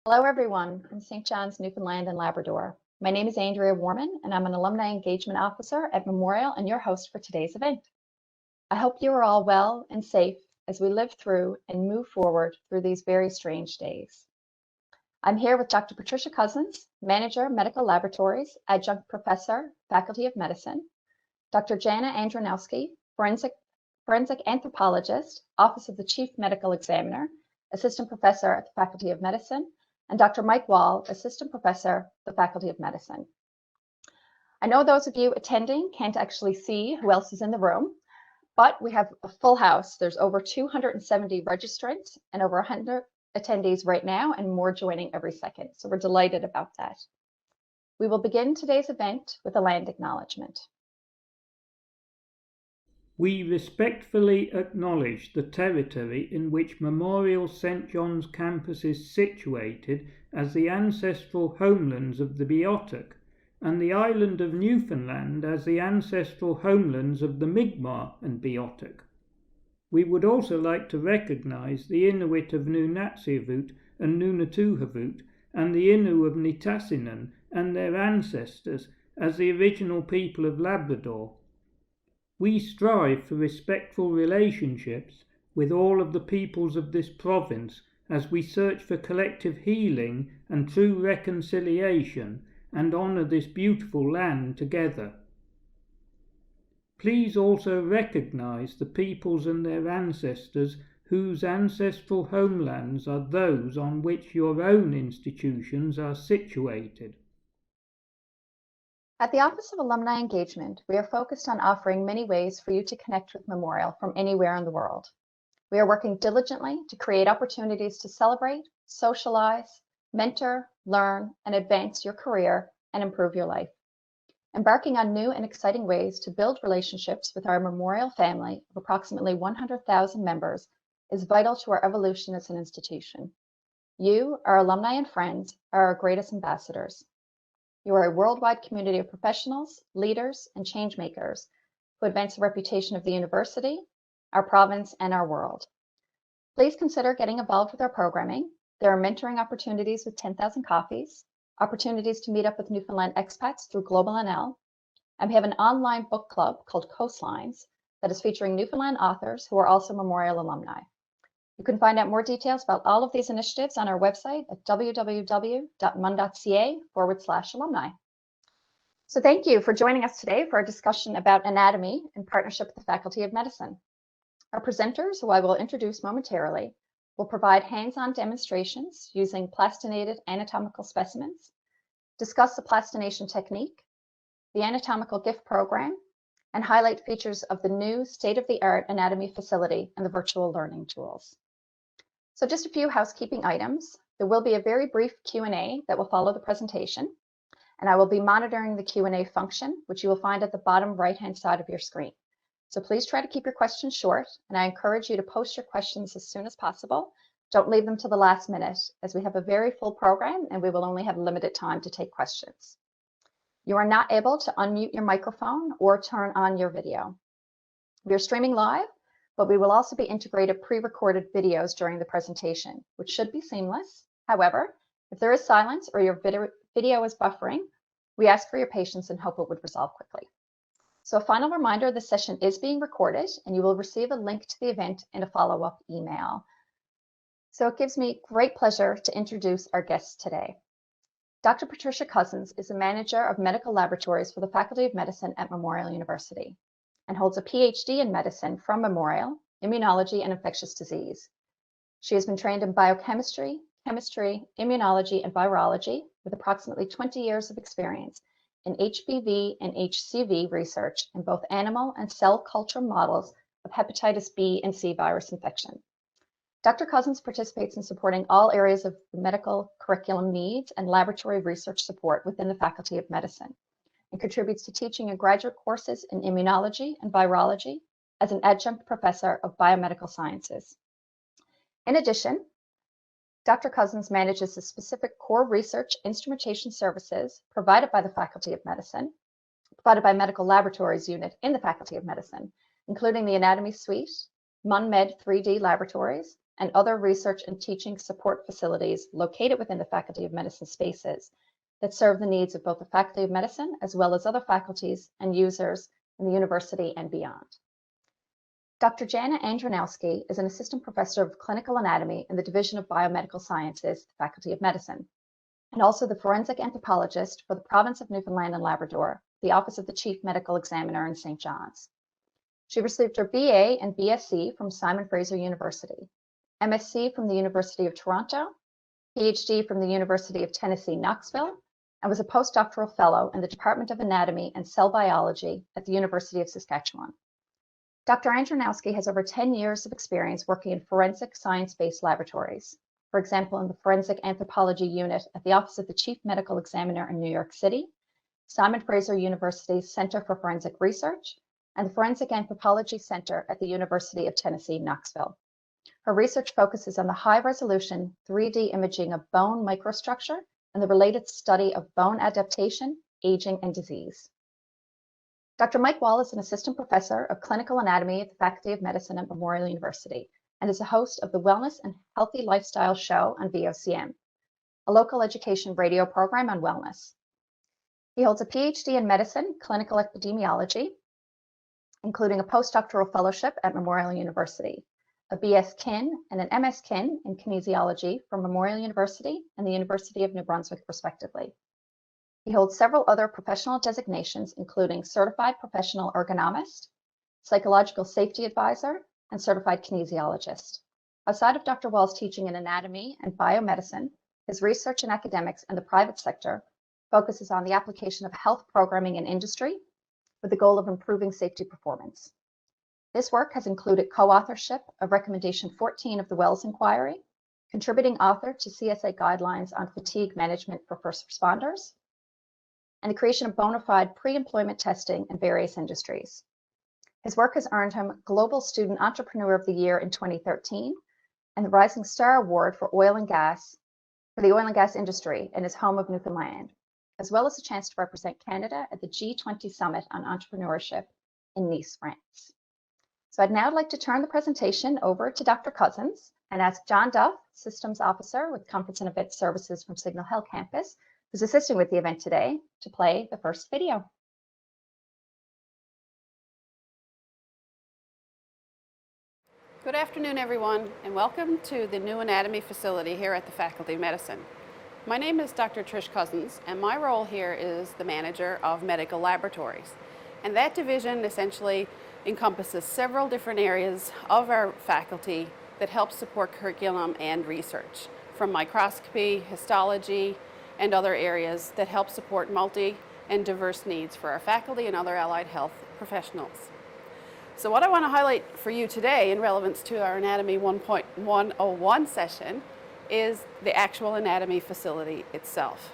Hello, everyone from St. John's, Newfoundland and Labrador. My name is Andrea Warman, and I'm an Alumni Engagement Officer at Memorial and your host for today's event. I hope you are all well and safe as we live through and move forward through these very strange days. I'm here with Dr. Patricia Cousins, Manager, Medical Laboratories, Adjunct Professor, Faculty of Medicine, Dr. Janna Andronowski, Forensic Anthropologist, Office of the Chief Medical Examiner, Assistant Professor at the Faculty of Medicine, and Dr. Mike Wahl, Assistant Professor, the Faculty of Medicine. I know those of you attending can't actually see who else is in the room, but we have a full house. There's over 270 registrants and over 100 attendees right now, and more joining every second. So we're delighted about that. We will begin today's event with a land acknowledgement. We respectfully acknowledge the territory in which Memorial St. John's campus is situated as the ancestral homelands of the Beothuk, and the island of Newfoundland as the ancestral homelands of the Mi'kmaq and Beothuk. We would also like to recognize the Inuit of Nunatsiavut and Nunatuhavut and the Innu of Nitassinan and their ancestors as the original people of Labrador. We strive for respectful relationships with all of the peoples of this province as we search for collective healing and true reconciliation and honour this beautiful land together. Please also recognise the peoples and their ancestors whose ancestral homelands are those on which your own institutions are situated. At the Office of Alumni Engagement, we are focused on offering many ways for you to connect with Memorial from anywhere in the world. We are working diligently to create opportunities to celebrate, socialize, mentor, learn, and advance your career and improve your life. Embarking on new and exciting ways to build relationships with our Memorial family of approximately 100,000 members is vital to our evolution as an institution. You, our alumni and friends, are our greatest ambassadors. You are a worldwide community of professionals, leaders, and change makers who advance the reputation of the university, our province, and our world. Please consider getting involved with our programming. There are mentoring opportunities with 10,000 coffees, opportunities to meet up with Newfoundland expats through Global NL, and we have an online book club called Coastlines that is featuring Newfoundland authors who are also Memorial alumni. You can find out more details about all of these initiatives on our website at www.mun.ca/alumni. So thank you for joining us today for our discussion about anatomy in partnership with the Faculty of Medicine. Our presenters, who I will introduce momentarily, will provide hands-on demonstrations using plastinated anatomical specimens, discuss the plastination technique, the Anatomical Gift Program, and highlight features of the new state-of-the-art anatomy facility and the virtual learning tools. So just a few housekeeping items. There will be a very brief Q&A that will follow the presentation, and I will be monitoring the Q&A function, which you will find at the bottom right-hand side of your screen. So please try to keep your questions short, and I encourage you to post your questions as soon as possible. Don't leave them to the last minute, as we have a very full program and we will only have limited time to take questions. You are not able to unmute your microphone or turn on your video. We are streaming live, but we will also be integrated pre-recorded videos during the presentation, which should be seamless. However, if there is silence or your video is buffering, we ask for your patience and hope it would resolve quickly. So a final reminder, this session is being recorded and you will receive a link to the event in a follow-up email. So it gives me great pleasure to introduce our guests today. Dr. Patricia Cousins is a manager of medical laboratories for the Faculty of Medicine at Memorial University and holds a PhD in medicine from Memorial, immunology and infectious disease. She has been trained in biochemistry, chemistry, immunology, and virology with approximately 20 years of experience in HBV and HCV research in both animal and cell culture models of hepatitis B and C virus infection. Dr. Cousins participates in supporting all areas of the medical curriculum needs and laboratory research support within the Faculty of Medicine, and contributes to teaching in graduate courses in immunology and virology as an adjunct professor of biomedical sciences. In addition, Dr. Cousins manages the specific core research instrumentation services provided by the Faculty of Medicine, provided by Medical Laboratories Unit in the Faculty of Medicine, including the Anatomy Suite, MunMed 3D laboratories, and other research and teaching support facilities located within the Faculty of Medicine spaces that serve the needs of both the Faculty of Medicine as well as other faculties and users in the university and beyond. Dr. Janna Andronowski is an assistant professor of clinical anatomy in the Division of Biomedical Sciences, Faculty of Medicine, and also the forensic anthropologist for the province of Newfoundland and Labrador, the Office of the Chief Medical Examiner in St. John's. She received her BA and BSc from Simon Fraser University, MSc from the University of Toronto, PhD from the University of Tennessee, Knoxville, and was a postdoctoral fellow in the Department of Anatomy and Cell Biology at the University of Saskatchewan. Dr. Andronowski has over 10 years of experience working in forensic science-based laboratories, for example, in the Forensic Anthropology Unit at the Office of the Chief Medical Examiner in New York City, Simon Fraser University's Center for Forensic Research, and the Forensic Anthropology Center at the University of Tennessee, Knoxville. Her research focuses on the high-resolution 3D imaging of bone microstructure and the related study of bone adaptation, aging, and disease. Dr. Mike Wahl is an assistant professor of clinical anatomy at the Faculty of Medicine at Memorial University and is a host of the Wellness and Healthy Lifestyle Show on VOCM, a local education radio program on wellness. He holds a PhD in medicine, clinical epidemiology, including a postdoctoral fellowship at Memorial University, a BS Kin and an MS Kin in kinesiology from Memorial University and the University of New Brunswick, respectively. He holds several other professional designations, including Certified Professional Ergonomist, Psychological Safety Advisor, and Certified Kinesiologist. Outside of Dr. Wahl's teaching in anatomy and biomedicine, his research in academics and the private sector focuses on the application of health programming in industry with the goal of improving safety performance. This work has included co-authorship of Recommendation 14 of the Wells Inquiry, contributing author to CSA guidelines on fatigue management for first responders, and the creation of bona fide pre-employment testing in various industries. His work has earned him Global Student Entrepreneur of the Year in 2013 and the Rising Star Award for the oil and gas industry in his home of Newfoundland, as well as a chance to represent Canada at the G20 Summit on Entrepreneurship in Nice, France. So I'd now like to turn the presentation over to Dr. Cousins and ask John Duff, Systems Officer with Conference and Event Services from Signal Hill Campus, who's assisting with the event today, to play the first video. Good afternoon, everyone, and welcome to the new anatomy facility here at the Faculty of Medicine. My name is Dr. Trish Cousins, and my role here is the manager of medical laboratories. And that division essentially encompasses several different areas of our faculty that help support curriculum and research, from microscopy, histology, and other areas that help support multi and diverse needs for our faculty and other allied health professionals. So what I want to highlight for you today in relevance to our Anatomy 1.101 session is the actual anatomy facility itself.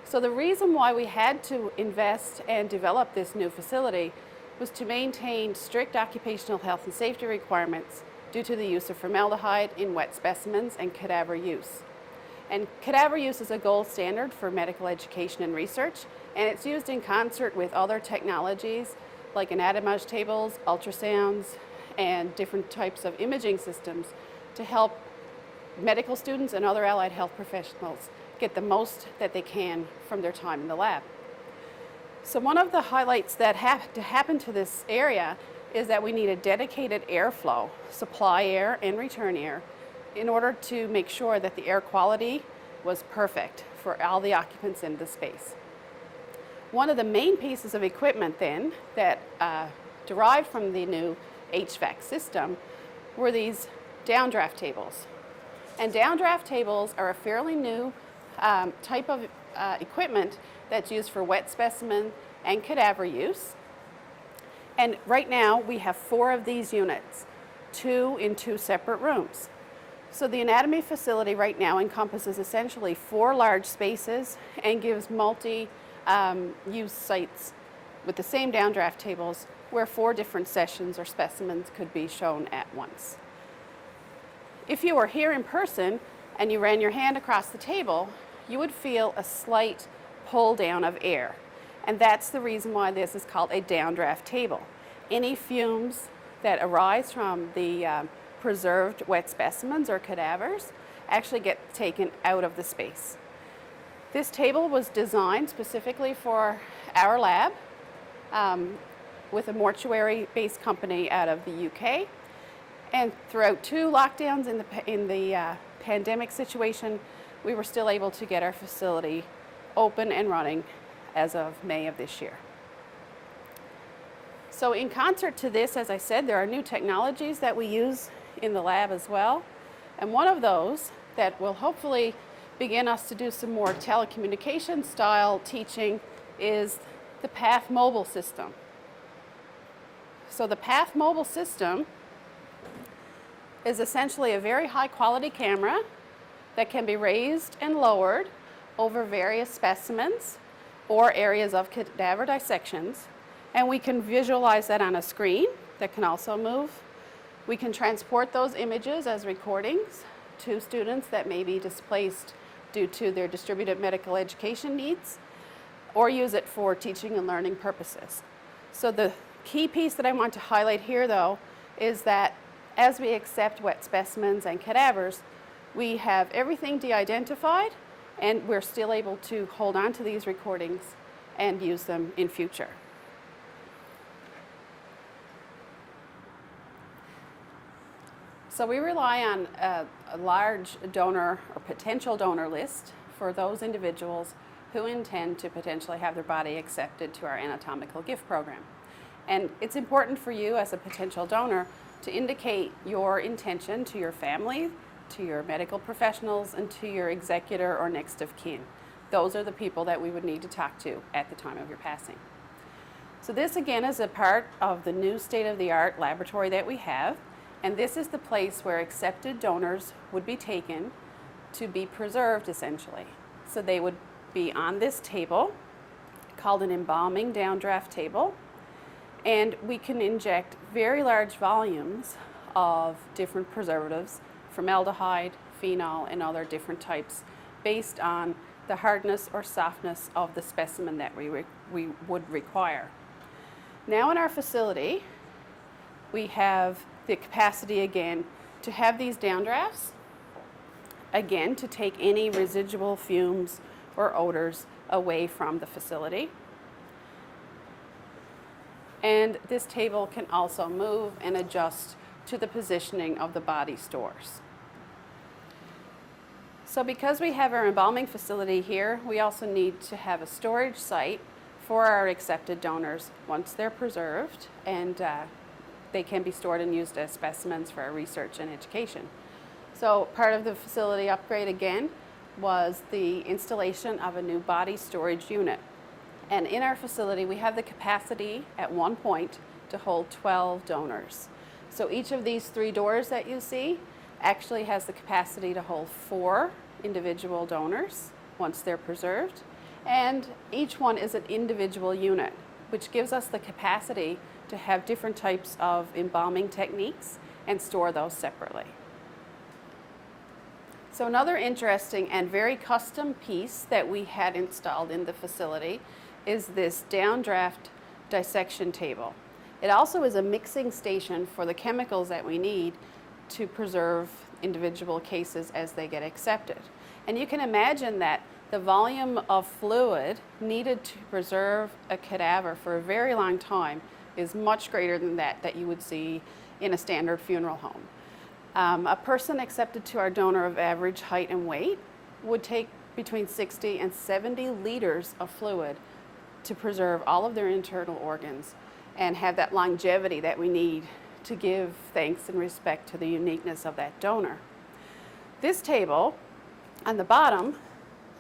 So the reason why we had to invest and develop this new facility was to maintain strict occupational health and safety requirements due to the use of formaldehyde in wet specimens and cadaver use. And cadaver use is a gold standard for medical education and research, and it's used in concert with other technologies like anatomage tables, ultrasounds, and different types of imaging systems to help medical students and other allied health professionals get the most that they can from their time in the lab. So one of the highlights that have to happen to this area is that we need a dedicated airflow, supply air and return air, in order to make sure that the air quality was perfect for all the occupants in the space. One of the main pieces of equipment then that derived from the new HVAC system were these downdraft tables. And downdraft tables are a fairly new type of equipment that's used for wet specimen and cadaver use. And right now we have 4 of these units, 2 in 2 separate rooms. So the anatomy facility right now encompasses essentially 4 large spaces and gives multi-use sites with the same downdraft tables where 4 different sessions or specimens could be shown at once. If you were here in person and you ran your hand across the table, you would feel a slight pull down of air. And that's the reason why this is called a downdraft table. Any fumes that arise from the preserved wet specimens or cadavers actually get taken out of the space. This table was designed specifically for our lab with a mortuary-based company out of the UK. And throughout 2 lockdowns in the pandemic situation, we were still able to get our facility open and running as of May of this year. So in concert to this, as I said, there are new technologies that we use in the lab as well. And one of those that will hopefully begin us to do some more telecommunication style teaching is the Path Mobile system. So the Path Mobile system is essentially a very high quality camera that can be raised and lowered over various specimens or areas of cadaver dissections. And we can visualize that on a screen that can also move. We can transport those images as recordings to students that may be displaced due to their distributed medical education needs, or use it for teaching and learning purposes. So the key piece that I want to highlight here, though, is that as we accept wet specimens and cadavers, we have everything de-identified, and we're still able to hold on to these recordings and use them in future. So we rely on a large donor or potential donor list for those individuals who intend to potentially have their body accepted to our Anatomical Gift Program. And it's important for you as a potential donor to indicate your intention to your family, to your medical professionals, and to your executor or next of kin. Those are the people that we would need to talk to at the time of your passing. So this again is a part of the new state-of-the-art laboratory that we have, and this is the place where accepted donors would be taken to be preserved essentially. So they would be on this table called an embalming downdraft table, and we can inject very large volumes of different preservatives, formaldehyde, phenol, and other different types based on the hardness or softness of the specimen that we would require. Now in our facility, we have the capacity again to have these downdrafts, again to take any residual fumes or odors away from the facility. And this table can also move and adjust to the positioning of the body stores. So because we have our embalming facility here, we also need to have a storage site for our accepted donors once they're preserved, and they can be stored and used as specimens for our research and education. So part of the facility upgrade again was the installation of a new body storage unit. And in our facility, we have the capacity at one point to hold 12 donors. So each of these 3 doors that you see actually has the capacity to hold 4 individual donors once they're preserved. And each one is an individual unit, which gives us the capacity to have different types of embalming techniques and store those separately. So another interesting and very custom piece that we had installed in the facility is this downdraft dissection table. It also is a mixing station for the chemicals that we need to preserve individual cases as they get accepted. And you can imagine that the volume of fluid needed to preserve a cadaver for a very long time is much greater than that you would see in a standard funeral home. A person accepted to our donor of average height and weight would take between 60 and 70 liters of fluid to preserve all of their internal organs and have that longevity that we need to give thanks and respect to the uniqueness of that donor. This table on the bottom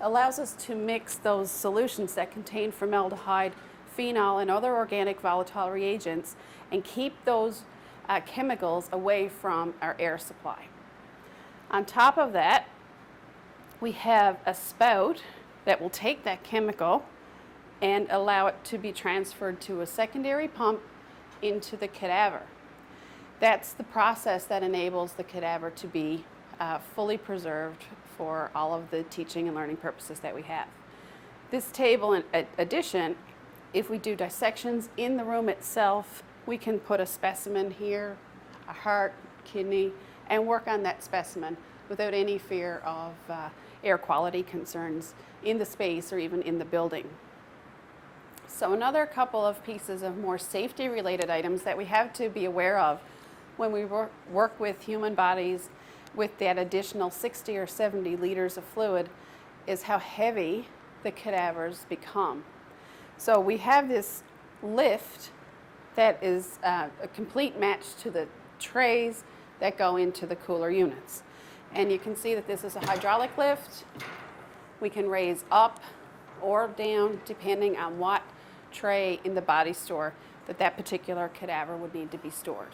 allows us to mix those solutions that contain formaldehyde, phenol, and other organic volatile reagents and keep those chemicals away from our air supply. On top of that, we have a spout that will take that chemical and allow it to be transferred to a secondary pump into the cadaver. That's the process that enables the cadaver to be fully preserved for all of the teaching and learning purposes that we have. This table, in addition, if we do dissections in the room itself we can put a specimen here, a heart, kidney, and work on that specimen without any fear of air quality concerns in the space or even in the building. So another couple of pieces of more safety related items that we have to be aware of when we work with human bodies with that additional 60 or 70 liters of fluid is how heavy the cadavers become. So we have this lift that is a complete match to the trays that go into the cooler units. And you can see that this is a hydraulic lift. We can raise up or down depending on what tray in the body store that particular cadaver would need to be stored.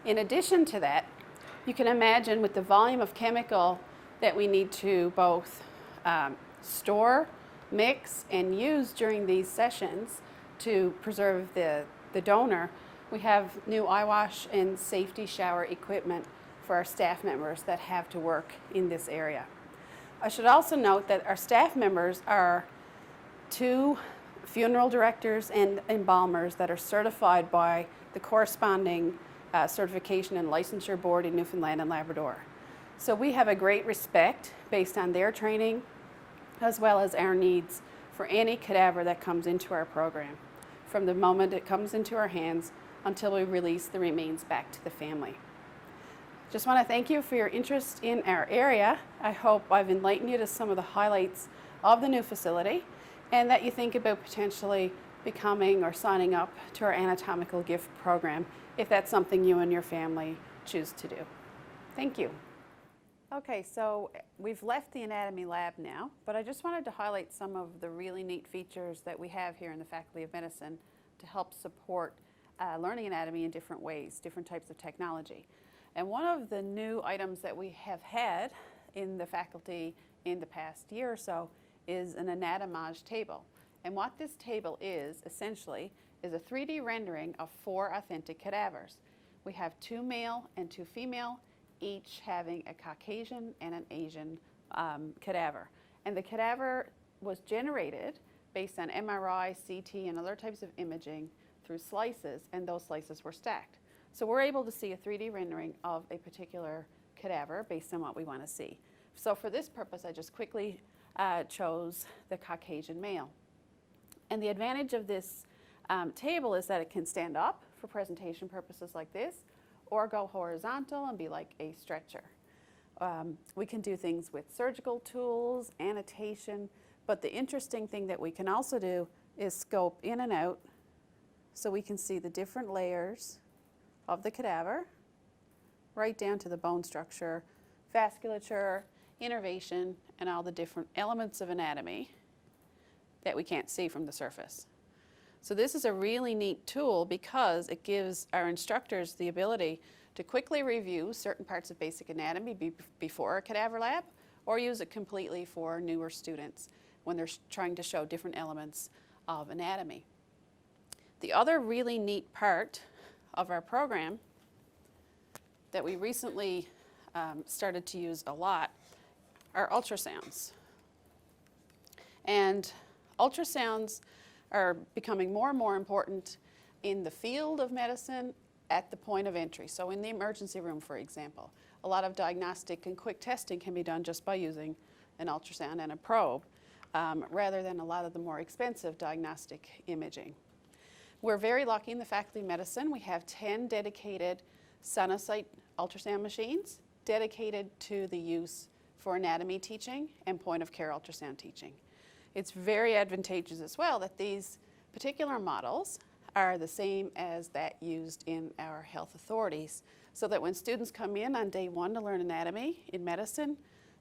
In addition to that, you can imagine with the volume of chemical that we need to both store, mix, and use during these sessions to preserve the donor, we have new eye wash and safety shower equipment for our staff members that have to work in this area. I should also note that our staff members are 2 funeral directors and embalmers that are certified by the corresponding certification and licensure board in Newfoundland and Labrador. So we have a great respect based on their training as well as our needs for any cadaver that comes into our program, from the moment it comes into our hands until we release the remains back to the family. Just want to thank you for your interest in our area. I hope I've enlightened you to some of the highlights of the new facility and that you think about potentially becoming or signing up to our Anatomical Gift Program if that's something you and your family choose to do. Thank you. Okay, so we've left the anatomy lab now, but I just wanted to highlight some of the really neat features that we have here in the Faculty of Medicine to help support learning anatomy in different ways, different types of technology. And one of the new items that we have had in the faculty in the past year or so is an anatomage table. And what this table is, essentially, is a 3D rendering of 4 authentic cadavers. We have 2 male and 2 female, each having a Caucasian and an Asian cadaver. And the cadaver was generated based on MRI, CT, and other types of imaging through slices, and those slices were stacked. So we're able to see a 3D rendering of a particular cadaver based on what we want to see. So for this purpose, I just quickly chose the Caucasian male. And the advantage of this table is that it can stand up for presentation purposes like this, or go horizontal and be like a stretcher. We can do things with surgical tools, annotation, but the interesting thing that we can also do is scope in and out so we can see the different layers of the cadaver, right down to the bone structure, vasculature, innervation, and all the different elements of anatomy that we can't see from the surface. So this is a really neat tool because it gives our instructors the ability to quickly review certain parts of basic anatomy before a cadaver lab, or use it completely for newer students when they're trying to show different elements of anatomy. The other really neat part of our program that we recently started to use a lot are ultrasounds. And ultrasounds are becoming more and more important in the field of medicine at the point of entry. So in the emergency room, for example, a lot of diagnostic and quick testing can be done just by using an ultrasound and a probe, rather than a lot of the more expensive diagnostic imaging. We're very lucky in the Faculty of Medicine. We have 10 dedicated Sonosite ultrasound machines dedicated to the use for anatomy teaching and point of care ultrasound teaching. It's very advantageous as well that these particular models are the same as that used in our health authorities, so that when students come in on day 1 to learn anatomy in medicine,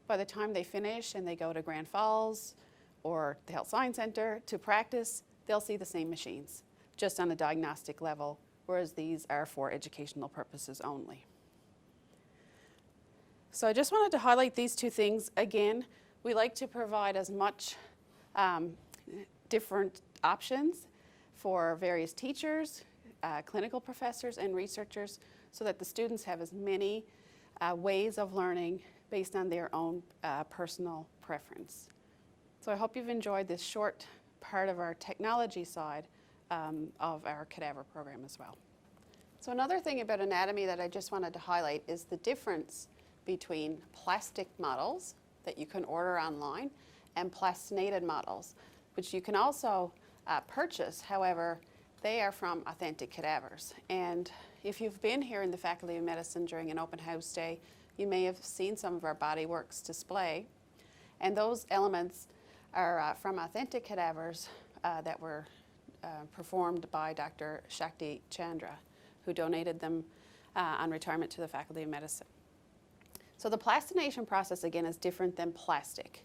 by the time they finish and they go to Grand Falls or the Health Science Center to practice, they'll see the same machines, just on a diagnostic level, whereas these are for educational purposes only. So I just wanted to highlight these 2 things. Again, we like to provide as much different options for various teachers, clinical professors, and researchers, so that the students have as many ways of learning based on their own personal preference. So I hope you've enjoyed this short part of our technology side of our cadaver program as well. So another thing about anatomy that I just wanted to highlight is the difference between plastic models that you can order online and plastinated models, which you can also purchase. However, they are from authentic cadavers. And if you've been here in the Faculty of Medicine during an open house day, you may have seen some of our body works display. And those elements are from authentic cadavers that were performed by Dr. Shakti Chandra, who donated them on retirement to the Faculty of Medicine. So the plastination process, again, is different than plastic.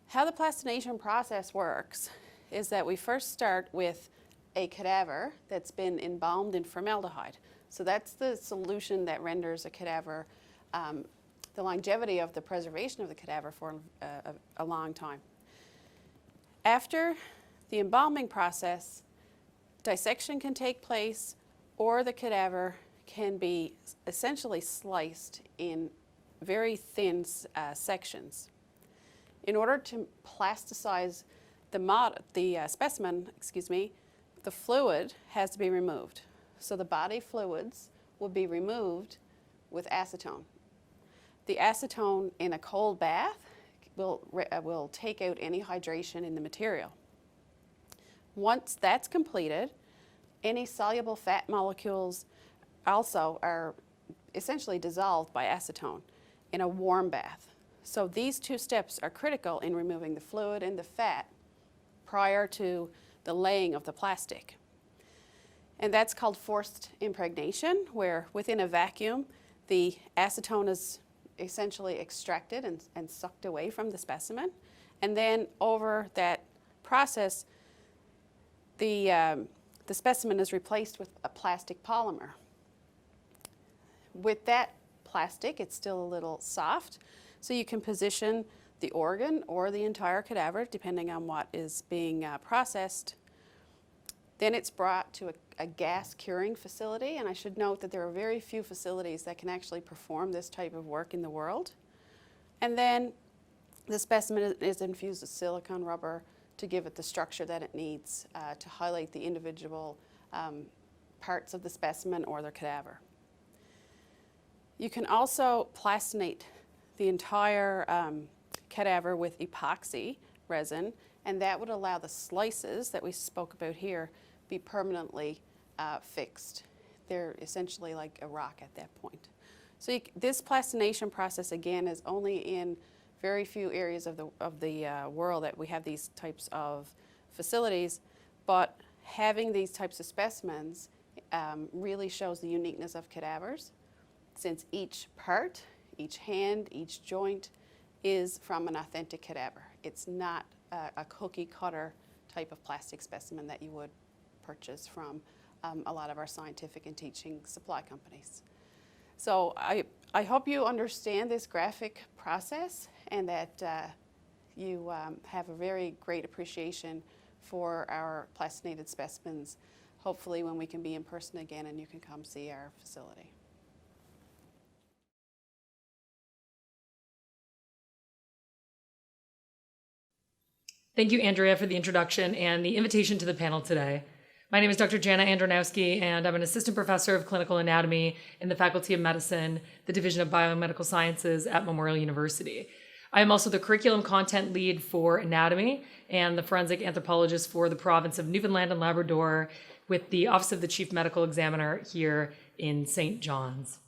How the plastination process works is that we first start with a cadaver that's been embalmed in formaldehyde. So that's the solution that renders a cadaver, the longevity of the preservation of the cadaver for a long time. After the embalming process, dissection can take place, or the cadaver can be essentially sliced in very thin sections. In order to plasticize the specimen, the fluid has to be removed. So the body fluids will be removed with acetone. The acetone in a cold bath will take out any hydration in the material. Once that's completed, any soluble fat molecules also are essentially dissolved by acetone in a warm bath. So these two steps are critical in removing the fluid and the fat prior to the laying of the plastic. And that's called forced impregnation, where within a vacuum, the acetone is essentially extracted and sucked away from the specimen. And then over that process, the specimen is replaced with a plastic polymer. With that plastic, it's still a little soft, so you can position the organ or the entire cadaver, depending on what is being processed. Then it's brought to a gas curing facility, and I should note that there are very few facilities that can actually perform this type of work in the world. And then the specimen is infused with silicone rubber to give it the structure that it needs to highlight the individual parts of the specimen or the cadaver. You can also plastinate the entire cadaver with epoxy resin, and that would allow the slices that we spoke about here be permanently fixed. They're essentially like a rock at that point. So this plastination process, again, is only in very few areas of the world that we have these types of facilities, but having these types of specimens really shows the uniqueness of cadavers, since each part, each hand, each joint is from an authentic cadaver. It's not a cookie cutter type of plastic specimen that you would purchase from a lot of our scientific and teaching supply companies. So I hope you understand this graphic process and that you have a very great appreciation for our plastinated specimens, hopefully when we can be in person again and you can come see our facility. Thank you, Andrea, for the introduction and the invitation to the panel today. My name is Dr. Janna Andronowski, and I'm an assistant professor of clinical anatomy in the Faculty of Medicine, the Division of Biomedical Sciences at Memorial University. I am also the curriculum content lead for anatomy and the forensic anthropologist for the province of Newfoundland and Labrador with the Office of the Chief Medical Examiner here in St. John's.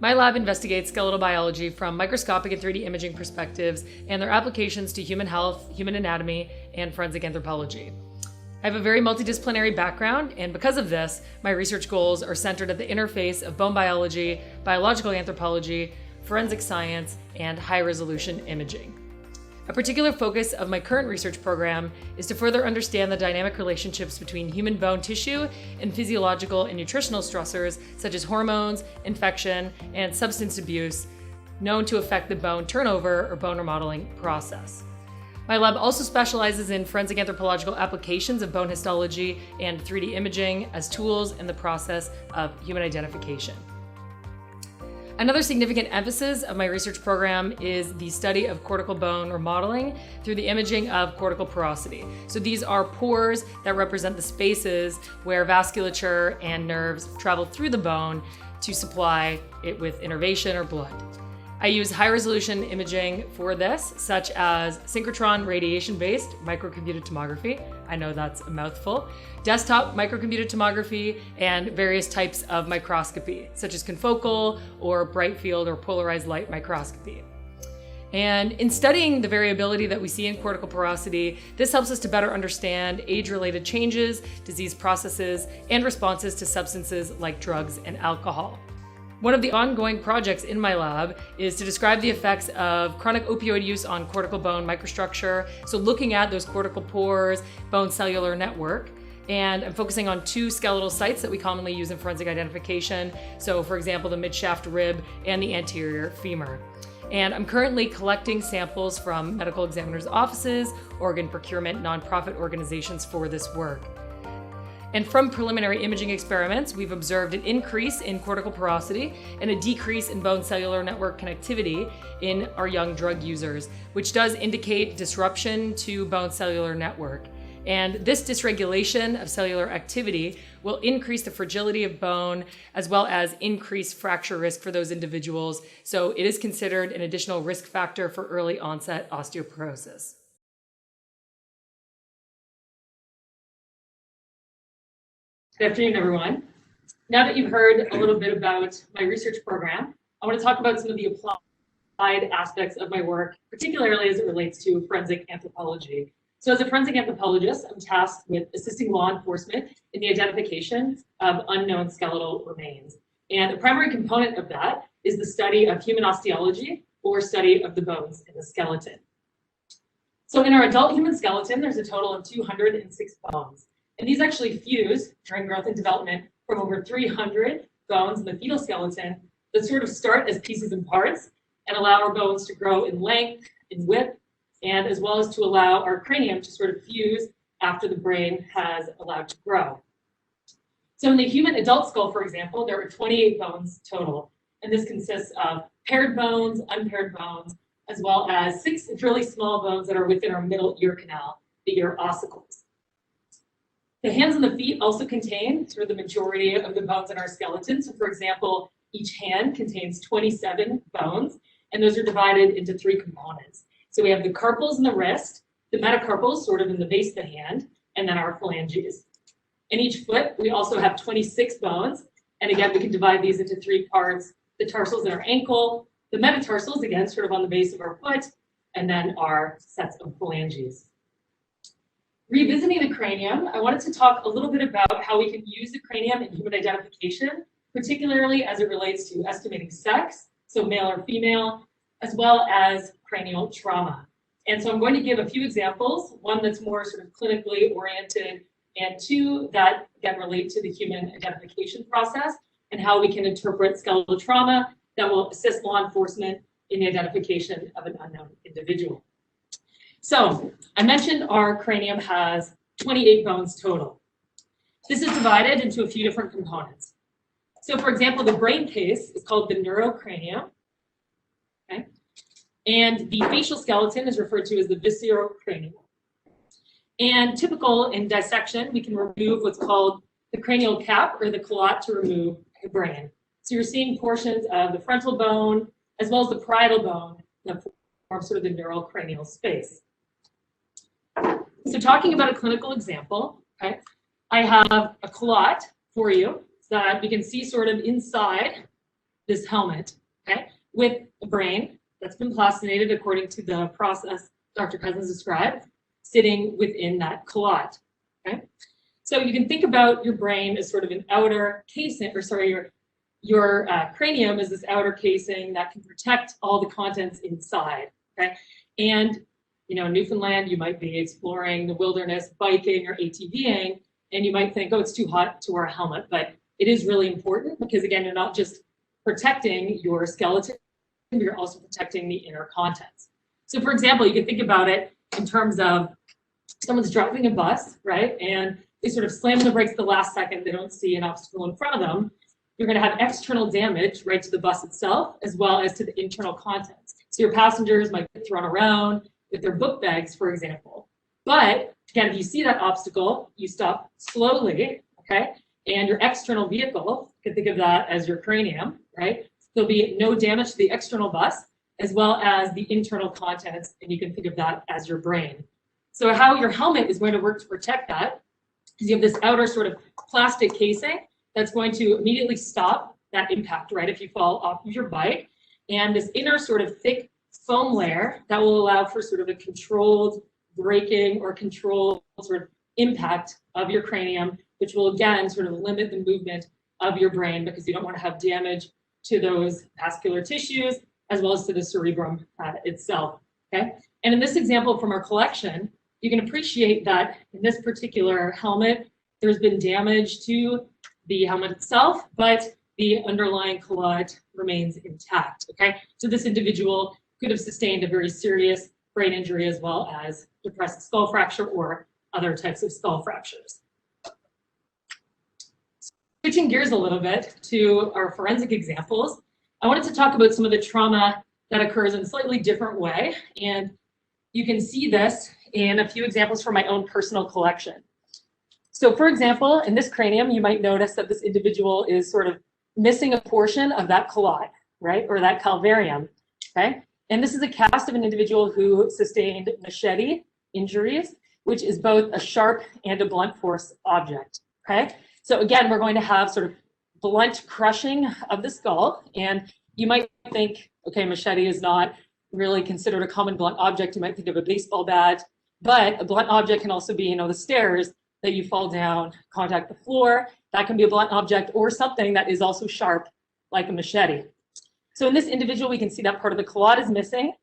My lab investigates skeletal biology from microscopic and 3D imaging perspectives and their applications to human health, human anatomy, and forensic anthropology. I have a very multidisciplinary background, and because of this, my research goals are centered at the interface of bone biology, biological anthropology, forensic science, and high-resolution imaging. A particular focus of my current research program is to further understand the dynamic relationships between human bone tissue and physiological and nutritional stressors such as hormones, infection, and substance abuse known to affect the bone turnover or bone remodeling process. My lab also specializes in forensic anthropological applications of bone histology and 3D imaging as tools in the process of human identification. Another significant emphasis of my research program is the study of cortical bone remodeling through the imaging of cortical porosity. So these are pores that represent the spaces where vasculature and nerves travel through the bone to supply it with innervation or blood. I use high-resolution imaging for this, such as synchrotron radiation-based microcomputed tomography. I know that's a mouthful. Desktop microcomputed tomography and various types of microscopy, such as confocal or bright field or polarized light microscopy. And in studying the variability that we see in cortical porosity, this helps us to better understand age-related changes, disease processes, and responses to substances like drugs and alcohol. One of the ongoing projects in my lab is to describe the effects of chronic opioid use on cortical bone microstructure. So looking at those cortical pores, bone cellular network, and I'm focusing on 2 skeletal sites that we commonly use in forensic identification. So for example, the midshaft rib and the anterior femur. And I'm currently collecting samples from medical examiners' offices, organ procurement, nonprofit organizations for this work. And from preliminary imaging experiments, we've observed an increase in cortical porosity and a decrease in bone cellular network connectivity in our young drug users, which does indicate disruption to bone cellular network. And this dysregulation of cellular activity will increase the fragility of bone as well as increase fracture risk for those individuals. So it is considered an additional risk factor for early onset osteoporosis. Good afternoon, everyone. Now that you've heard a little bit about my research program, I want to talk about some of the applied aspects of my work, particularly as it relates to forensic anthropology. So as a forensic anthropologist, I'm tasked with assisting law enforcement in the identification of unknown skeletal remains. And a primary component of that is the study of human osteology, or study of the bones in the skeleton. So in our adult human skeleton, there's a total of 206 bones. And these actually fuse during growth and development from over 300 bones in the fetal skeleton that sort of start as pieces and parts and allow our bones to grow in length, in width, and as well as to allow our cranium to sort of fuse after the brain has allowed to grow. So in the human adult skull, for example, there are 28 bones total. And this consists of paired bones, unpaired bones, as well as 6 really small bones that are within our middle ear canal, the ear ossicles. The hands and the feet also contain sort of the majority of the bones in our skeleton. So for example, each hand contains 27 bones, and those are divided into 3 components. So we have the carpals in the wrist, the metacarpals sort of in the base of the hand, and then our phalanges. In each foot, we also have 26 bones. And again, we can divide these into 3 parts: the tarsals in our ankle, the metatarsals, again, sort of on the base of our foot, and then our sets of phalanges. Revisiting the cranium, I wanted to talk a little bit about how we can use the cranium in human identification, particularly as it relates to estimating sex, so male or female, as well as cranial trauma. And so I'm going to give a few examples, one that's more sort of clinically oriented, and 2 that again relate to the human identification process and how we can interpret skeletal trauma that will assist law enforcement in the identification of an unknown individual. So I mentioned our cranium has 28 bones total. This is divided into a few different components. So for example, the brain case is called the neurocranium. Okay? And the facial skeleton is referred to as the viscerocranium. And typical in dissection, we can remove what's called the cranial cap or the calotte to remove the brain. So you're seeing portions of the frontal bone as well as the parietal bone that form sort of the neurocranial space. So talking about a clinical example, okay, I have a calotte for you so that we can see sort of inside this helmet, okay, with a brain that's been plastinated according to the process Dr. Cousins described, sitting within that calotte, okay? So you can think about your brain as sort of an outer casing, or sorry, your cranium is this outer casing that can protect all the contents inside, okay? And you know, in Newfoundland, you might be exploring the wilderness, biking or ATVing, and you might think, oh, it's too hot to wear a helmet. But it is really important because, again, you're not just protecting your skeleton, you're also protecting the inner contents. So, for example, you can think about it in terms of someone's driving a bus, right? And they sort of slam the brakes at the last second. They don't see an obstacle in front of them. you're going to have external damage right to the bus itself, as well as to the internal contents. So your passengers might get thrown around with their book bags, for example. But again, if you see that obstacle, you stop slowly, okay? And your external vehicle, you can think of that as your cranium, right? There'll be no damage to the external bus, as well as the internal contents, and you can think of that as your brain. So how your helmet is going to work to protect that is you have this outer sort of plastic casing that's going to immediately stop that impact, right, if you fall off of your bike, and this inner sort of thick foam layer that will allow for sort of a controlled braking or controlled sort of impact of your cranium, which will again sort of limit the movement of your brain because you don't want to have damage to those vascular tissues as well as to the cerebrum itself, okay? And in this example from our collection, you can appreciate that in this particular helmet, there's been damage to the helmet itself, but the underlying collat remains intact, okay? So this individual could have sustained a very serious brain injury as well as depressed skull fracture or other types of skull fractures. Switching gears a little bit to our forensic examples, I wanted to talk about some of the trauma that occurs in a slightly different way. And you can see this in a few examples from my own personal collection. So for example, in this cranium, you might notice that this individual is sort of missing a portion of that collat, right? Or that calvarium, okay? And this is a cast of an individual who sustained machete injuries, which is both a sharp and a blunt force object, okay? So again, we're going to have sort of blunt crushing of the skull, and you might think, okay, machete is not really considered a common blunt object. You might think of a baseball bat, but a blunt object can also be, you know, the stairs that you fall down, contact the floor. That can be a blunt object or something that is also sharp, like a machete. So in this individual, we can see that part of the collat is missing.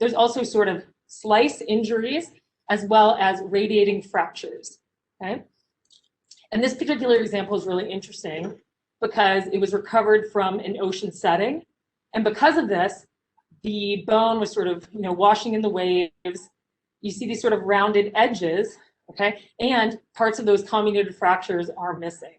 There's also sort of slice injuries as well as radiating fractures, okay? And this particular example is really interesting because it was recovered from an ocean setting. And because of this, the bone was sort of, you know, washing in the waves. You see these sort of rounded edges, okay? And parts of those comminuted fractures are missing,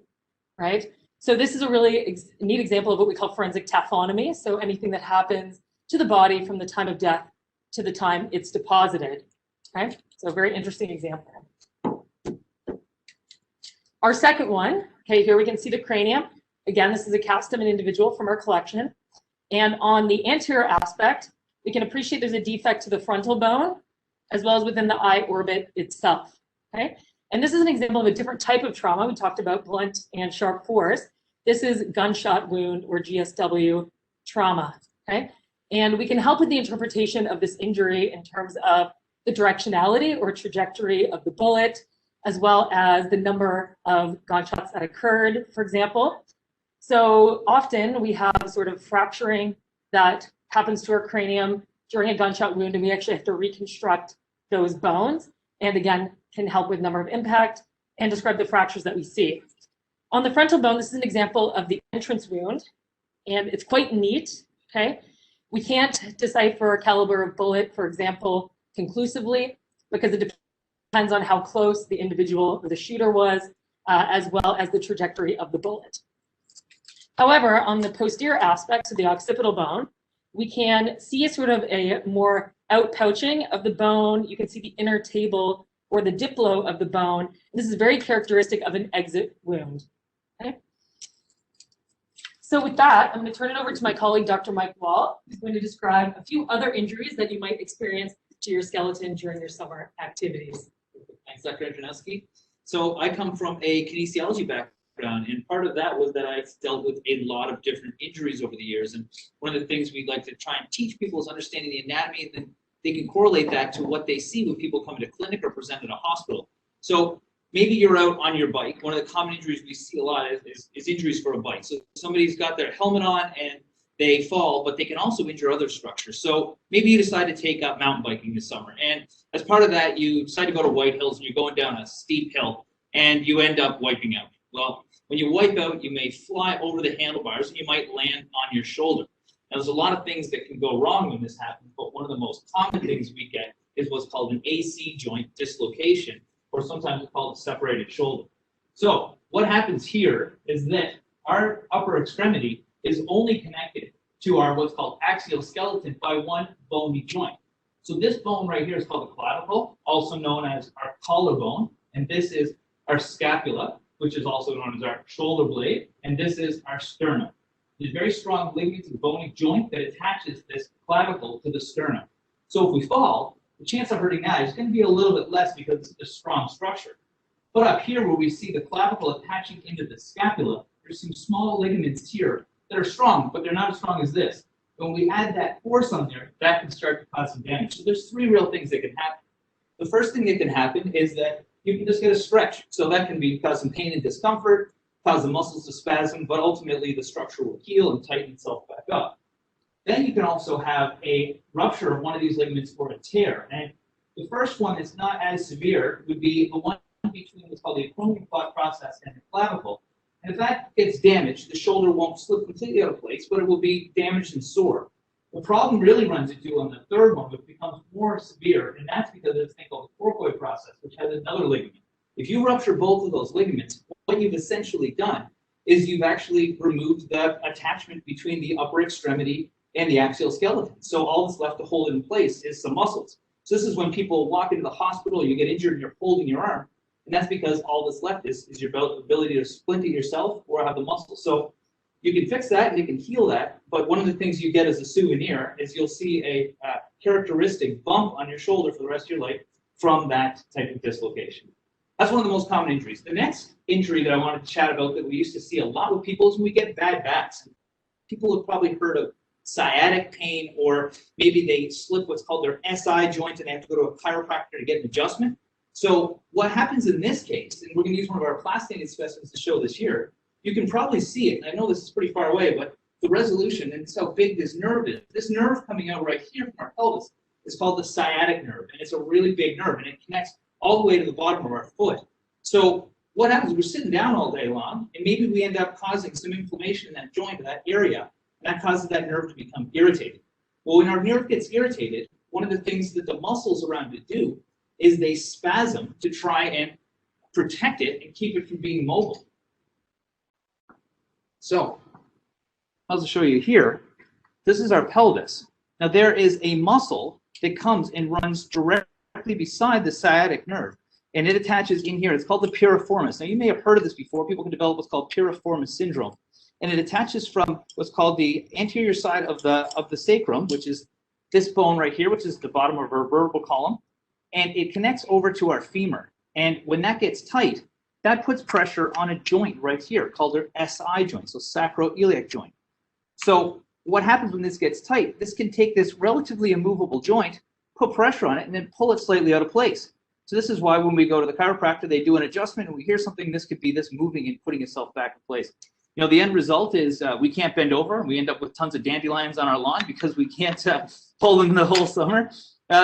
right? So this is a really neat example of what we call forensic taphonomy. So anything that happens to the body from the time of death to the time it's deposited, okay? So a very interesting example. Our second one, okay, here we can see the cranium. Again, this is a cast of an individual from our collection. And on the anterior aspect, we can appreciate there's a defect to the frontal bone, as well as within the eye orbit itself, okay? And this is an example of a different type of trauma. We talked about blunt and sharp force. This is gunshot wound or GSW trauma, okay? And we can help with the interpretation of this injury in terms of the directionality or trajectory of the bullet, as well as the number of gunshots that occurred, for example. So often we have sort of fracturing that happens to our cranium during a gunshot wound, and we actually have to reconstruct those bones, and again, can help with number of impact and describe the fractures that we see. On the frontal bone, this is an example of the entrance wound, and it's quite neat, okay? We can't decipher a caliber of bullet, for example, conclusively, because it depends on how close the individual or the shooter was, as well as the trajectory of the bullet. However, on the posterior aspects of the occipital bone, we can see sort of a more outpouching of the bone. You can see the inner table or the diplo of the bone. This is very characteristic of an exit wound, okay? So with that, I'm going to turn it over to my colleague, Dr. Mike Wahl, who's going to describe a few other injuries that you might experience to your skeleton during your summer activities. Thanks, Dr. Andronowski. So I come from a kinesiology background, and part of that was that I've dealt with a lot of different injuries over the years. And one of the things we'd like to try and teach people is understanding the anatomy, and then they can correlate that to what they see when people come into clinic or present in a hospital. So maybe you're out on your bike. One of the common injuries we see a lot is injuries for a bike. So somebody's got their helmet on and they fall, but they can also injure other structures. So maybe you decide to take up mountain biking this summer. And as part of that, you decide to go to White Hills and you're going down a steep hill and you end up wiping out. Well, when you wipe out, you may fly over the handlebars and you might land on your shoulder. Now, there's a lot of things that can go wrong when this happens, but one of the most common things we get is what's called an AC joint dislocation, or sometimes it's called a separated shoulder. So what happens here is that our upper extremity is only connected to our what's called axial skeleton by one bony joint. So this bone right here is called the clavicle, also known as our collarbone, and this is our scapula, which is also known as our shoulder blade, and this is our sternum. There's very strong ligaments and bony joint that attaches this clavicle to the sternum. So if we fall, the chance of hurting that is going to be a little bit less because it's a strong structure. But up here where we see the clavicle attaching into the scapula, there's some small ligaments here that are strong, but they're not as strong as this. When we add that force on there, that can start to cause some damage. So there's three real things that can happen. The first thing that can happen is that you can just get a stretch. So that can cause some pain and discomfort, cause the muscles to spasm, but ultimately the structure will heal and tighten itself back up. Then you can also have a rupture of one of these ligaments or a tear. And the first one that's not as severe would be the one between what's called the acromion clot process and the clavicle. And if that gets damaged, the shoulder won't slip completely out of place, but it will be damaged and sore. The problem really runs into on the third one, which becomes more severe, and that's because of this thing called the porcoid process, which has another ligament. If you rupture both of those ligaments, what you've essentially done is you've actually removed the attachment between the upper extremity and the axial skeleton. So all that's left to hold it in place is some muscles. So this is when people walk into the hospital, you get injured and you're holding your arm, and that's because all that's left is your ability to splint it yourself or have the muscle. So you can fix that and you can heal that, but one of the things you get as a souvenir is you'll see a characteristic bump on your shoulder for the rest of your life from that type of dislocation. That's one of the most common injuries. The next injury that I wanted to chat about that we used to see a lot with people is when we get bad backs. People have probably heard of sciatic pain, or maybe they slip what's called their SI joint and they have to go to a chiropractor to get an adjustment. So what happens in this case, and we're going to use one of our plastinated specimens to show this here, you can probably see it. I know this is pretty far away, but the resolution and it's how big this nerve is. This nerve coming out right here from our pelvis is called the sciatic nerve, and it's a really big nerve, and it connects all the way to the bottom of our foot. So what happens is we're sitting down all day long, and maybe we end up causing some inflammation in that joint, that area, and that causes that nerve to become irritated. Well, when our nerve gets irritated, one of the things that the muscles around it do is they spasm to try and protect it and keep it from being mobile. So I'll just show you here. This is our pelvis. Now there is a muscle that comes and runs directly beside the sciatic nerve, and it attaches in here. It's called the piriformis. Now you may have heard of this before. People can develop what's called piriformis syndrome, and it attaches from what's called the anterior side of the sacrum, which is this bone right here, which is the bottom of our vertebral column, and it connects over to our femur. And when that gets tight, that puts pressure on a joint right here called our SI joint, so sacroiliac joint. So what happens when this gets tight? This can take this relatively immovable joint, put pressure on it, and then pull it slightly out of place. So this is why when we go to the chiropractor, they do an adjustment, and we hear something, this could be this moving and putting itself back in place. You know, the end result is we can't bend over, and we end up with tons of dandelions on our lawn because we can't pull them the whole summer.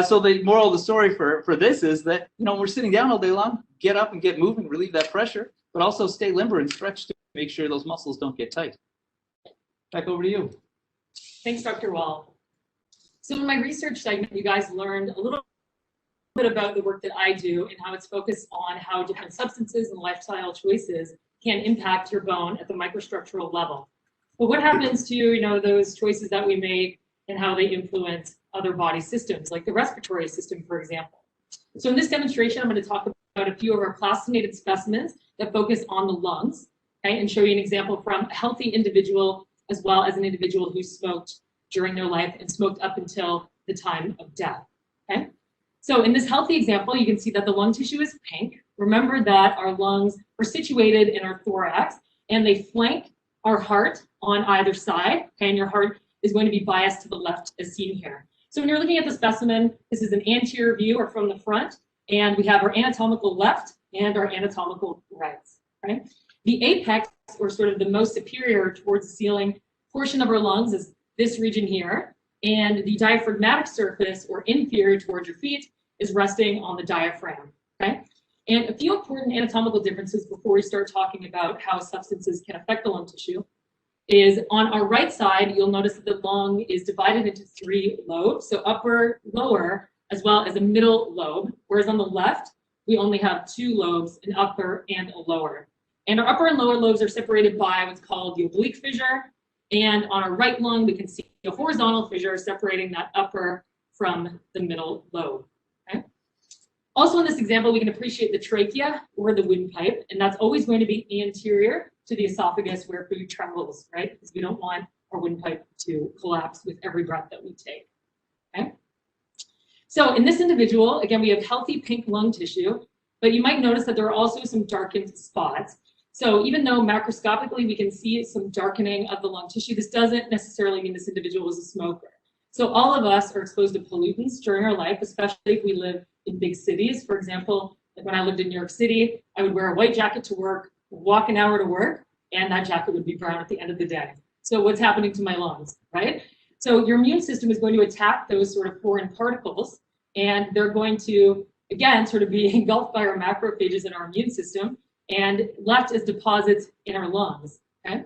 So the moral of the story for this is that, you know, we're sitting down all day long, get up and get moving, relieve that pressure, but also stay limber and stretch to make sure those muscles don't get tight. Back over to you. Thanks, Dr. Wahl. So in my research segment, you guys learned a little bit about the work that I do and how it's focused on how different substances and lifestyle choices can impact your bone at the microstructural level. But what happens to, you know, those choices that we make and how they influence other body systems, like the respiratory system, for example? So in this demonstration, I'm going to talk about a few of our plastinated specimens that focus on the lungs, okay, and show you an example from a healthy individual as well as an individual who smoked during their life and smoked up until the time of death, okay? So in this healthy example, you can see that the lung tissue is pink. Remember that our lungs are situated in our thorax and they flank our heart on either side, okay? And your heart is going to be biased to the left as seen here. So when you're looking at the specimen, this is an anterior view or from the front, and we have our anatomical left and our anatomical right, right? The apex, or sort of the most superior towards the ceiling portion of our lungs, is this region here, and the diaphragmatic surface, or inferior towards your feet, is resting on the diaphragm, okay? And a few important anatomical differences before we start talking about how substances can affect the lung tissue is on our right side, you'll notice that the lung is divided into 3 lobes, so upper, lower, as well as a middle lobe, whereas on the left, we only have 2 lobes, an upper and a lower. And our upper and lower lobes are separated by what's called the oblique fissure. And on our right lung, we can see a horizontal fissure separating that upper from the middle lobe. Okay? Also in this example, we can appreciate the trachea or the windpipe, and that's always going to be anterior to the esophagus where food travels, right? Because we don't want our windpipe to collapse with every breath that we take. Okay? So in this individual, again, we have healthy pink lung tissue, but you might notice that there are also some darkened spots. So even though macroscopically we can see some darkening of the lung tissue, this doesn't necessarily mean this individual is a smoker. So all of us are exposed to pollutants during our life, especially if we live in big cities. For example, like when I lived in New York City, I would wear a white jacket to work, walk an hour to work, and that jacket would be brown at the end of the day. So what's happening to my lungs, right? So your immune system is going to attack those sort of foreign particles, and they're going to, again, sort of be engulfed by our macrophages in our immune system and left as deposits in our lungs, okay?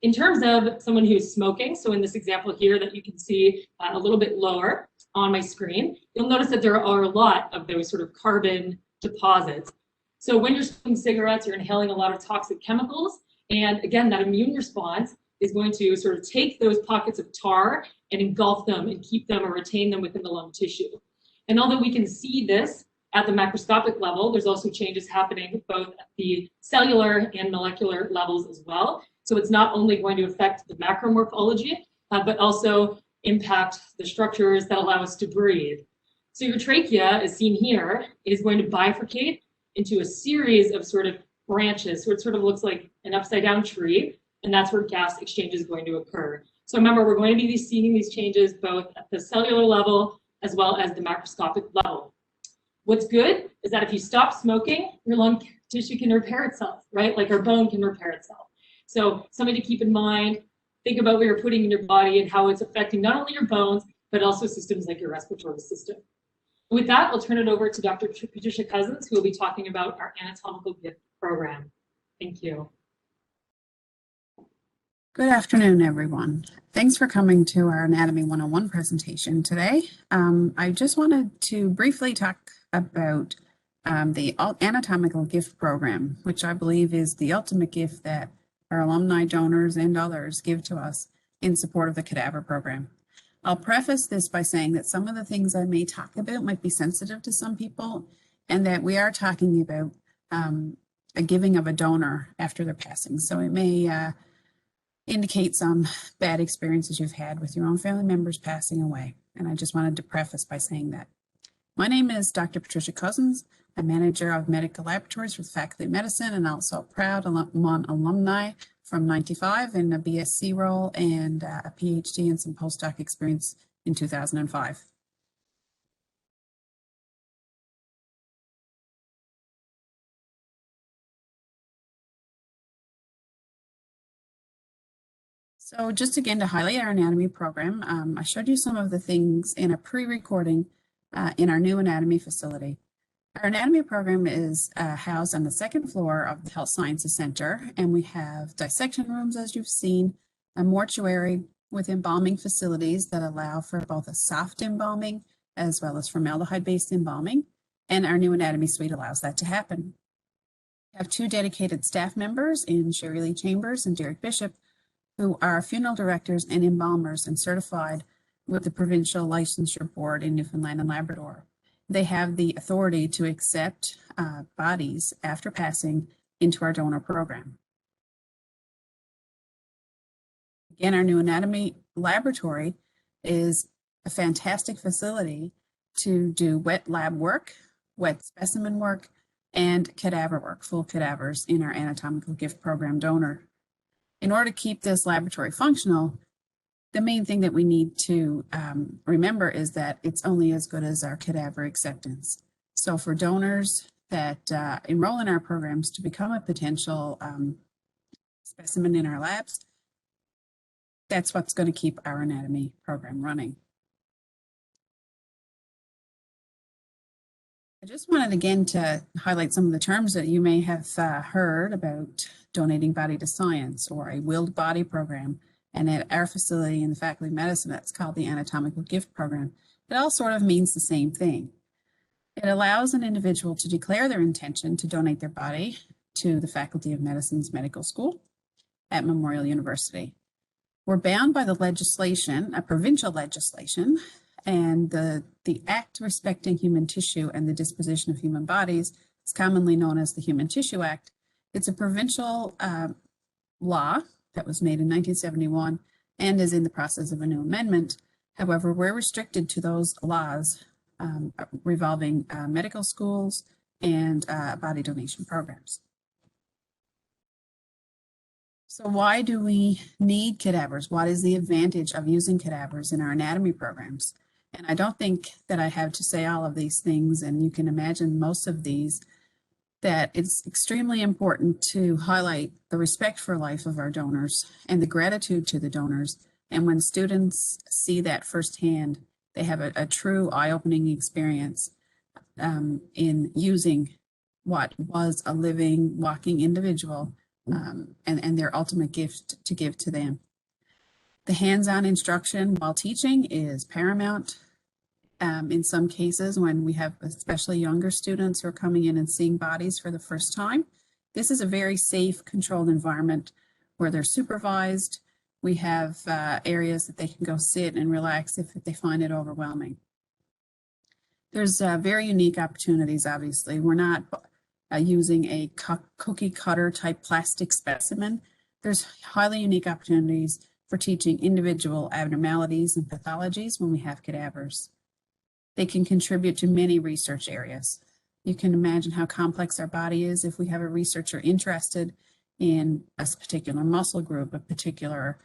In terms of someone who's smoking, so in this example here that you can see a little bit lower on my screen, you'll notice that there are a lot of those sort of carbon deposits. So when you're smoking cigarettes, you're inhaling a lot of toxic chemicals. And again, that immune response is going to sort of take those pockets of tar and engulf them and keep them or retain them within the lung tissue. And although we can see this at the macroscopic level, there's also changes happening both at the cellular and molecular levels as well. So it's not only going to affect the macromorphology, but also impact the structures that allow us to breathe. So your trachea, as seen here, is going to bifurcate into a series of sort of branches. So it sort of looks like an upside down tree, and that's where gas exchange is going to occur. So remember, we're going to be seeing these changes both at the cellular level as well as the macroscopic level. What's good is that if you stop smoking, your lung tissue can repair itself, right? Like our bone can repair itself. So something to keep in mind, think about what you're putting in your body and how it's affecting not only your bones, but also systems like your respiratory system. With that, I'll turn it over to Dr. Patricia Cousins, who will be talking about our Anatomical Gift Program. Thank you. Good afternoon, everyone. Thanks for coming to our Anatomy 101 presentation today. I just wanted to briefly talk about the Anatomical Gift Program, which I believe is the ultimate gift that our alumni, donors, and others give to us in support of the cadaver program. I'll preface this by saying that some of the things I may talk about might be sensitive to some people, and that we are talking about a giving of a donor after their passing. So it may indicate some bad experiences you've had with your own family members passing away. And I just wanted to preface by saying that. My name is Dr. Patricia Cousins. I'm manager of medical laboratories for the Faculty of Medicine, and also a proud alumni from 95 in a BSc role and a PhD and some postdoc experience in 2005. So just again to highlight our anatomy program, I showed you some of the things in a pre-recording in our new anatomy facility. Our anatomy program is housed on the second floor of the Health Sciences Center, and we have dissection rooms, as you've seen, a mortuary with embalming facilities that allow for both a soft embalming as well as formaldehyde-based embalming, and our new anatomy suite allows that to happen. We have 2 dedicated staff members in Sherry Lee Chambers and Derek Bishop, who are funeral directors and embalmers and certified with the Provincial Licensure Board in Newfoundland and Labrador. They have the authority to accept bodies after passing into our donor program. Again, our new anatomy laboratory is a fantastic facility to do wet lab work, wet specimen work, and cadaver work, full cadavers in our Anatomical Gift Program donor. In order to keep this laboratory functional, the main thing that we need to remember is that it's only as good as our cadaver acceptance. So for donors that enroll in our programs to become a potential specimen in our labs, that's what's going to keep our anatomy program running. I just wanted again to highlight some of the terms that you may have heard about donating body to science or a willed body program. And at our facility in the Faculty of Medicine, that's called the Anatomical Gift Program. It all sort of means the same thing. It allows an individual to declare their intention to donate their body to the Faculty of Medicine's medical school at Memorial University. We're bound by the legislation, a provincial legislation, and the Act Respecting Human Tissue and the Disposition of Human Bodies is commonly known as the Human Tissue Act. It's a provincial law that was made in 1971 and is in the process of a new amendment. However, we're restricted to those laws revolving medical schools and body donation programs. So why do we need cadavers? What is the advantage of using cadavers in our anatomy programs? And I don't think that I have to say all of these things, and you can imagine most of these, that it's extremely important to highlight the respect for life of our donors and the gratitude to the donors. And when students see that firsthand, they have a true eye-opening experience in using what was a living, walking individual and their ultimate gift to give to them. The hands-on instruction while teaching is paramount. In some cases, when we have especially younger students who are coming in and seeing bodies for the first time, this is a very safe, controlled environment where they're supervised. We have areas that they can go sit and relax if they find it overwhelming. There's very unique opportunities, obviously. We're not using a cookie cutter type plastic specimen. There's highly unique opportunities for teaching individual abnormalities and pathologies when we have cadavers. They can contribute to many research areas. You can imagine how complex our body is if we have a researcher interested in a particular muscle group, a particular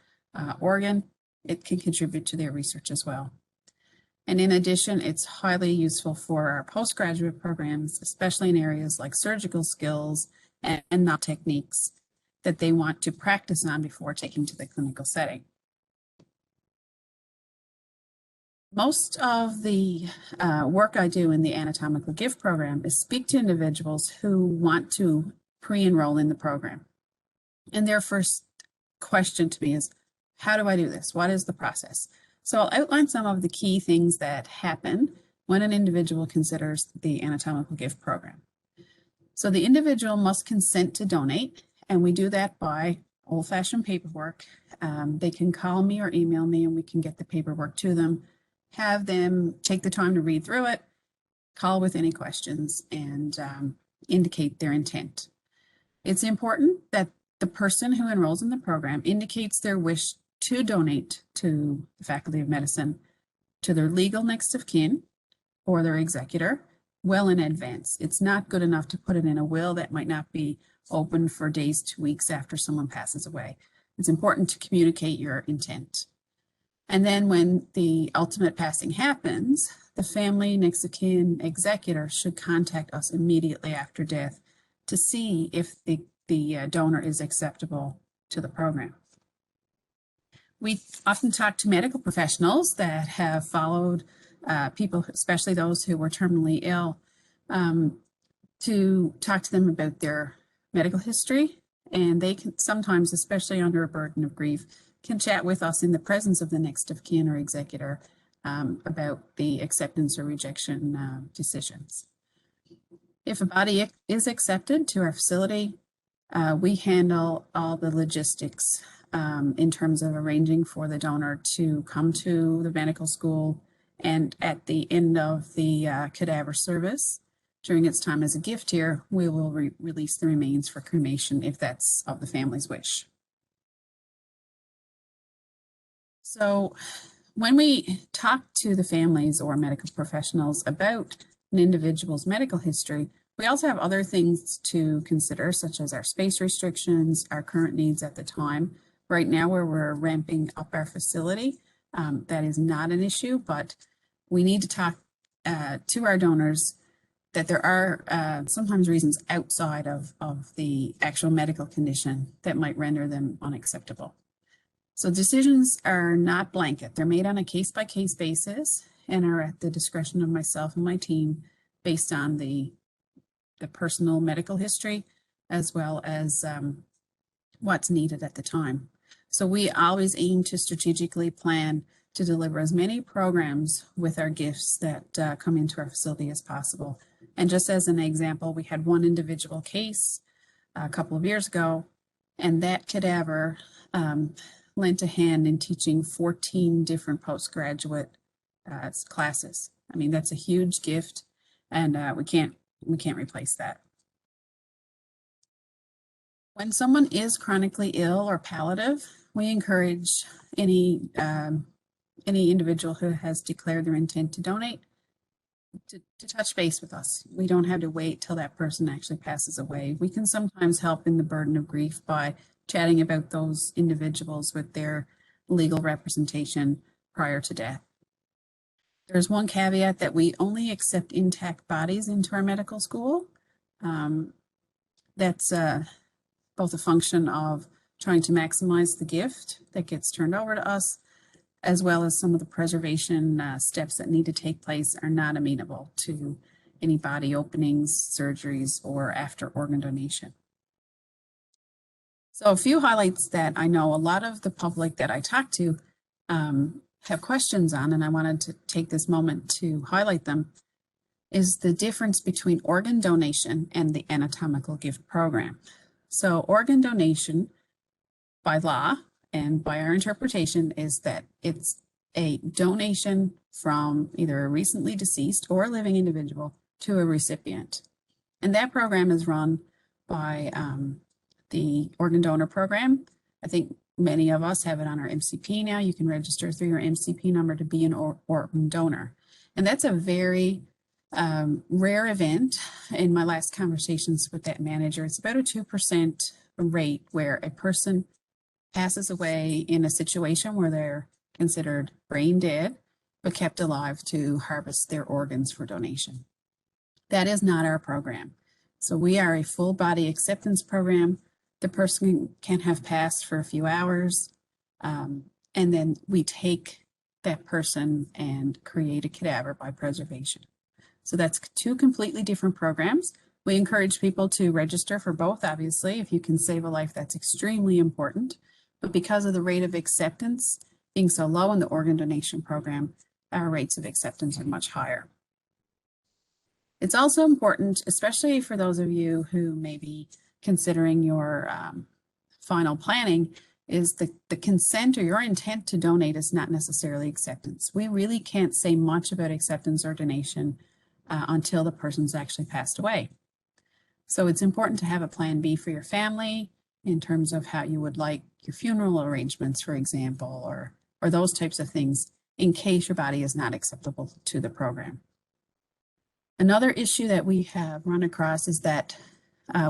organ. It can contribute to their research as well. And in addition, it's highly useful for our postgraduate programs, especially in areas like surgical skills and novel techniques that they want to practice on before taking to the clinical setting. Most of the work I do in the Anatomical Gift Program is speak to individuals who want to pre-enroll in the program. And their first question to me is, how do I do this? What is the process? So I'll outline some of the key things that happen when an individual considers the Anatomical Gift Program. So the individual must consent to donate, and we do that by old-fashioned paperwork. They can call me or email me, and we can get the paperwork to them, have them take the time to read through it, call with any questions, and indicate their intent. It's important that the person who enrolls in the program indicates their wish to donate to the Faculty of Medicine to their legal next of kin or their executor well in advance. It's not good enough to put it in a will that might not be open for days to weeks after someone passes away. It's important to communicate your intent. And then when the ultimate passing happens, the family, next of kin, executor should contact us immediately after death to see if the donor is acceptable to the program. We often talk to medical professionals that have followed people, especially those who were terminally ill, to talk to them about their medical history. And they can sometimes, especially under a burden of grief, can chat with us in the presence of the next of kin or executor about the acceptance or rejection decisions. If a body is accepted to our facility, we handle all the logistics in terms of arranging for the donor to come to the medical school, and at the end of the cadaver service, during its time as a gift here, we will release the remains for cremation if that's of the family's wish. So when we talk to the families or medical professionals about an individual's medical history, we also have other things to consider, such as our space restrictions, our current needs at the time. Right now, where we're ramping up our facility, that is not an issue, but we need to talk to our donors that there are sometimes reasons outside of the actual medical condition that might render them unacceptable. So decisions are not blanket. They're made on a case-by-case basis and are at the discretion of myself and my team based on the personal medical history as well as what's needed at the time. So we always aim to strategically plan to deliver as many programs with our gifts that come into our facility as possible. And just as an example, we had one individual case a couple of years ago, and that cadaver lent a hand in teaching 14 different postgraduate classes. I mean, that's a huge gift, and we can't replace that. When someone is chronically ill or palliative, we encourage any individual who has declared their intent to donate to touch base with us. We don't have to wait till that person actually passes away. We can sometimes help in the burden of grief by chatting about those individuals with their legal representation prior to death. There's one caveat that we only accept intact bodies into our medical school. That's both a function of trying to maximize the gift that gets turned over to us, as well as some of the preservation steps that need to take place are not amenable to any body openings, surgeries, or after organ donation. So a few highlights that I know a lot of the public that I talk to have questions on, and I wanted to take this moment to highlight them, is the difference between organ donation and the Anatomical Gift Program. So organ donation by law and by our interpretation is that it's a donation from either a recently deceased or a living individual to a recipient. And that program is run by the organ donor program. I think many of us have it on our MCP now. You can register through your MCP number to be an organ donor. And that's a very rare event. In my last conversations with that manager, it's about a 2% rate where a person passes away in a situation where they're considered brain dead, but kept alive to harvest their organs for donation. That is not our program. So we are a full body acceptance program. The person can have passed for a few hours, and then we take that person and create a cadaver by preservation. So that's two completely different programs. We encourage people to register for both, obviously. If you can save a life, that's extremely important. But because of the rate of acceptance being so low in the organ donation program, our rates of acceptance are much higher. It's also important, especially for those of you who may be considering your final planning, is the consent or your intent to donate is not necessarily acceptance. We really can't say much about acceptance or donation until the person's actually passed away. So it's important to have a plan B for your family in terms of how you would like your funeral arrangements, for example, or those types of things in case your body is not acceptable to the program. Another issue that we have run across is that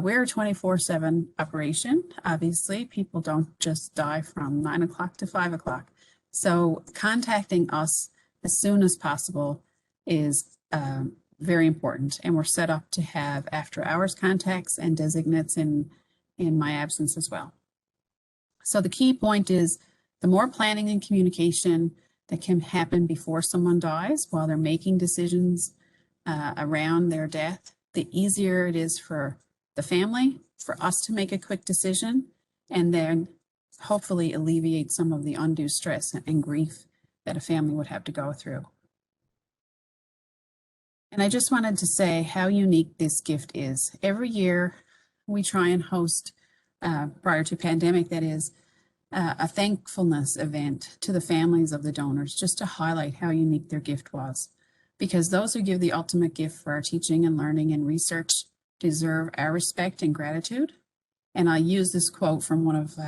we're a 24/7 operation. Obviously, people don't just die from 9 o'clock to 5 o'clock. So contacting us as soon as possible is very important. And we're set up to have after hours contacts and designates in my absence as well. So the key point is the more planning and communication that can happen before someone dies while they're making decisions around their death, the easier it is for the family, for us to make a quick decision, and then hopefully alleviate some of the undue stress and grief that a family would have to go through. And I just wanted to say how unique this gift is. Every year we try and host, prior to pandemic that is, a thankfulness event to the families of the donors, just to highlight how unique their gift was. Because those who give the ultimate gift for our teaching and learning and research deserve our respect and gratitude. And I use this quote from one of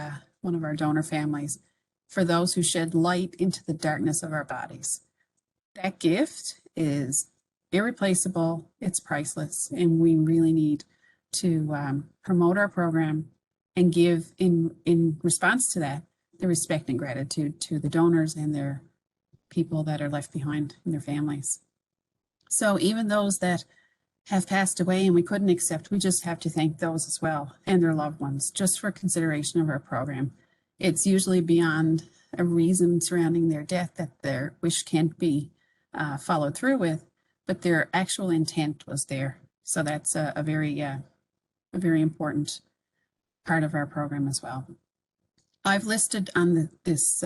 our donor families: for those who shed light into the darkness of our bodies. That gift is irreplaceable, it's priceless, and we really need to promote our program and give, in response to that, the respect and gratitude to the donors and their people that are left behind and their families. So even those that have passed away and we couldn't accept, we just have to thank those as well and their loved ones just for consideration of our program. It's usually beyond a reason surrounding their death that their wish can't be followed through with, but their actual intent was there. So that's a very important part of our program as well. I've listed on this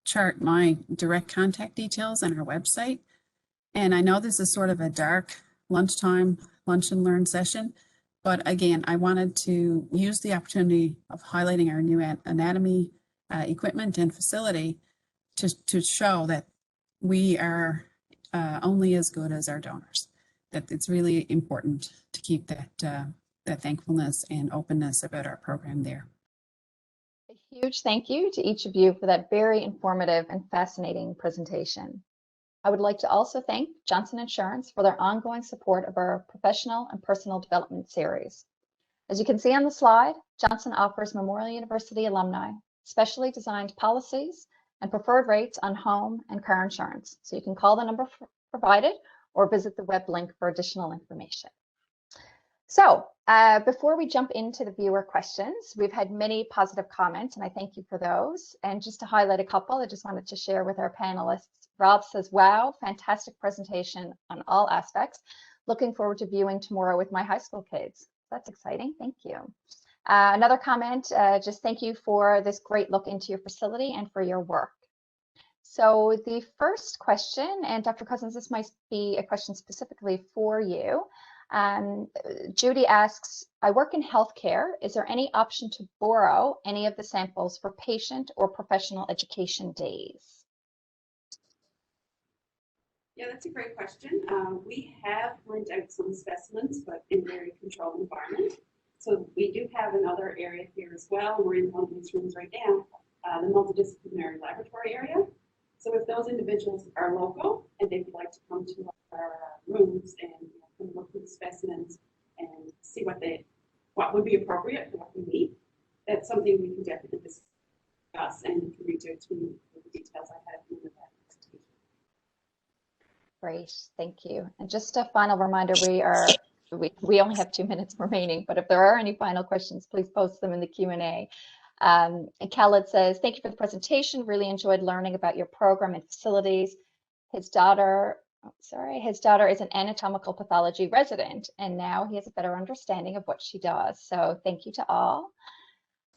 chart my direct contact details on our website. And I know this is sort of a dark lunchtime lunch and learn session, But again, I wanted to use the opportunity of highlighting our new anatomy equipment and facility to show that we are only as good as our donors, that it's really important to keep that thankfulness and openness about our program there. A huge thank you to each of you for that very informative and fascinating presentation. I would like to also thank Johnson Insurance for their ongoing support of our professional and personal development series. As you can see on the slide, Johnson offers Memorial University alumni specially designed policies and preferred rates on home and car insurance. So you can call the number provided or visit the web link for additional information. So before we jump into the viewer questions, we've had many positive comments and I thank you for those. And just to highlight a couple, I just wanted to share with our panelists. Rob says, wow, fantastic presentation on all aspects. Looking forward to viewing tomorrow with my high school kids. That's exciting, thank you. Another comment, just thank you for this great look into your facility and for your work. So the first question, and Dr. Cousins, this might be a question specifically for you. Judy asks, I work in healthcare. Is there any option to borrow any of the samples for patient or professional education days? Yeah, that's a great question. We have lent out some specimens, but in a very controlled environment. So we do have another area here as well. We're in one of these rooms right now, the multidisciplinary laboratory area. So if those individuals are local and they would like to come to our rooms and look at the specimens and see what would be appropriate for what we need, that's something we can definitely discuss and can reach out to me for the details I have in the presentation. Great, thank you. And just a final reminder, we only have 2 minutes remaining, but if there are any final questions, please post them in the Q&A. And Khaled says, thank you for the presentation. Really enjoyed learning about your program and facilities. His daughter is an anatomical pathology resident, and now he has a better understanding of what she does. So thank you to all.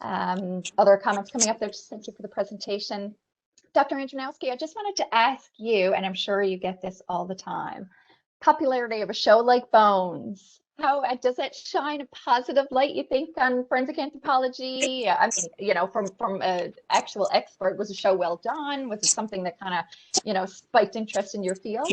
Other comments coming up there, just thank you for the presentation. Dr. Andronowski, I just wanted to ask you, and I'm sure you get this all the time, popularity of a show like Bones. How does that shine a positive light, you think, on forensic anthropology? I mean, you know, from an actual expert, was the show well done? Was it something that kind of, you know, spiked interest in your field?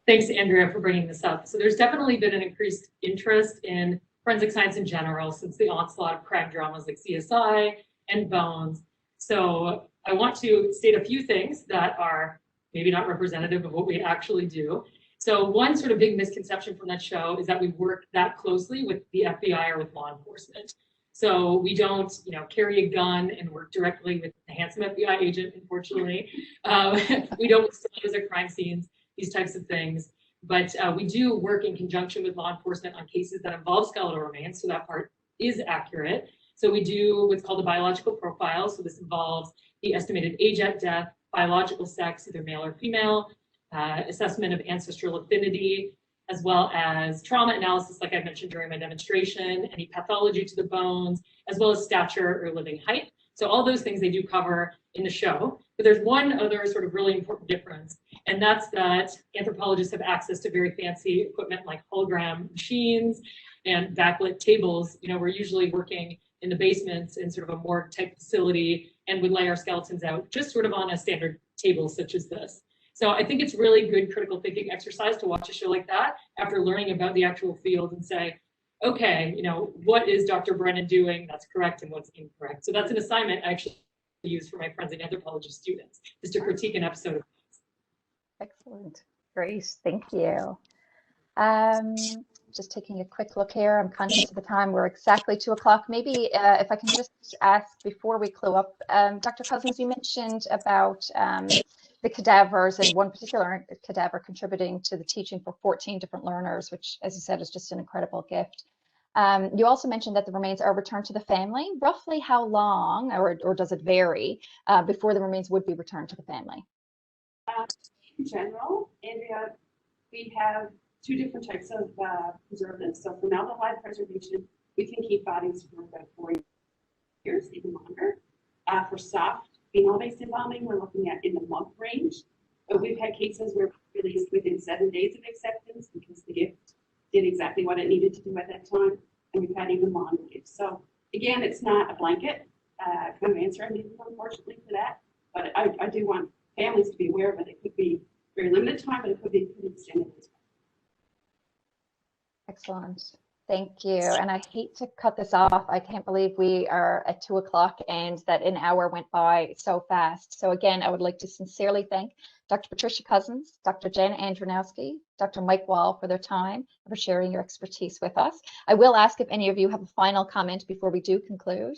Thanks, Andrea, for bringing this up. So there's definitely been an increased interest in forensic science in general since the onslaught of crime dramas like CSI and Bones. So I want to state a few things that are maybe not representative of what we actually do. So one sort of big misconception from that show is that we work that closely with the FBI or with law enforcement. So we don't, you know, carry a gun and work directly with a handsome FBI agent, unfortunately. We don't visit crime scenes, these types of things. But we do work in conjunction with law enforcement on cases that involve skeletal remains, so that part is accurate. So we do what's called a biological profile. So this involves the estimated age at death, biological sex, either male or female, assessment of ancestral affinity, as well as trauma analysis, like I mentioned during my demonstration, any pathology to the bones, as well as stature or living height. So all those things they do cover in the show. But there's one other sort of really important difference, and that's that anthropologists have access to very fancy equipment like hologram machines and backlit tables. You know, we're usually working in the basements in sort of a morgue type facility and would lay our skeletons out just sort of on a standard table such as this. So I think it's really good critical thinking exercise to watch a show like that after learning about the actual field and say, okay, you know, what is Dr. Brennan doing that's correct and what's incorrect? So that's an assignment I actually use for my forensic anthropology students, is to critique an episode of this. Excellent, great, thank you. Just taking a quick look here, I'm conscious of the time, we're exactly 2 o'clock. Maybe if I can just ask before we close up, Dr. Cousins, you mentioned about the cadavers and one particular cadaver contributing to the teaching for 14 different learners, which, as you said, is just an incredible gift. You also mentioned that the remains are returned to the family. Roughly how long, or does it vary, before the remains would be returned to the family? In general, Andrea, we have 2 different types of preservatives. So for formaldehyde preservation, we can keep bodies for about 4 years, even longer. For soft phenol-based embalming, we're looking at in the month range. But we've had cases where we released within 7 days of acceptance because the gift did exactly what it needed to do at that time. And we've had even longer gifts. So again, it's not a blanket kind of answer I'm giving, unfortunately, for that. But I do want families to be aware of it. It could be very limited time, but it could be extended as well. Excellent. Thank you. And I hate to cut this off. I can't believe we are at 2 o'clock and that an hour went by so fast. So again, I would like to sincerely thank Dr. Patricia Cousins, Dr. Janna Andronowski, Dr. Mike Wahl for their time and for sharing your expertise with us. I will ask if any of you have a final comment before we do conclude.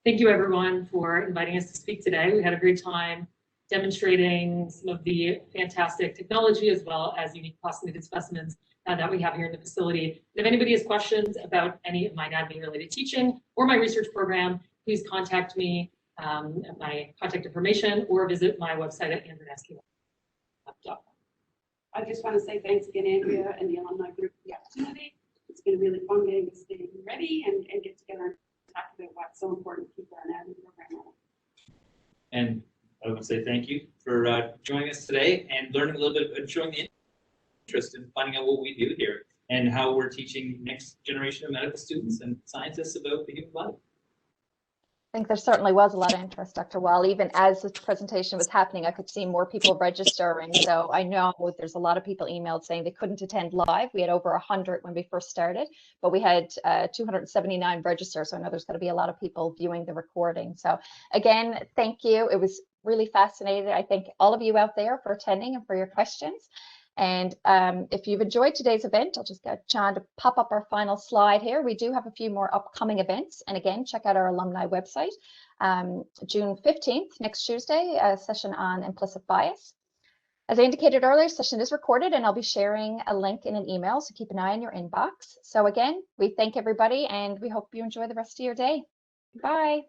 Thank you, everyone, for inviting us to speak today. We had a great time demonstrating some of the fantastic technology as well as unique plastinated specimens that we have here in the facility. If anybody has questions about any of my anatomy-related teaching or my research program, please contact me at my contact information or visit my website at andronowski.com. I just want to say thanks again, Andrea and the alumni group, for the opportunity. It's been really fun getting this thing ready and get together and talk about what's so important to keep our anatomy program on. And I want to say thank you for joining us today and learning a little bit, showing the interest in finding out what we do here and how we're teaching next generation of medical students and scientists about the human body. I think there certainly was a lot of interest, Dr. Wahl. Even as the presentation was happening, I could see more people registering. So I know there's a lot of people emailed saying they couldn't attend live. We had over 100 when we first started, but we had 279 registered. So I know there's going to be a lot of people viewing the recording. So again, thank you. It was really fascinating. I thank all of you out there for attending and for your questions. And if you've enjoyed today's event, I'll just get John to pop up our final slide here. We do have a few more upcoming events. And again, check out our alumni website. June 15th, next Tuesday, a session on implicit bias. As I indicated earlier, session is recorded and I'll be sharing a link in an email. So keep an eye on your inbox. So again, we thank everybody and we hope you enjoy the rest of your day. Bye.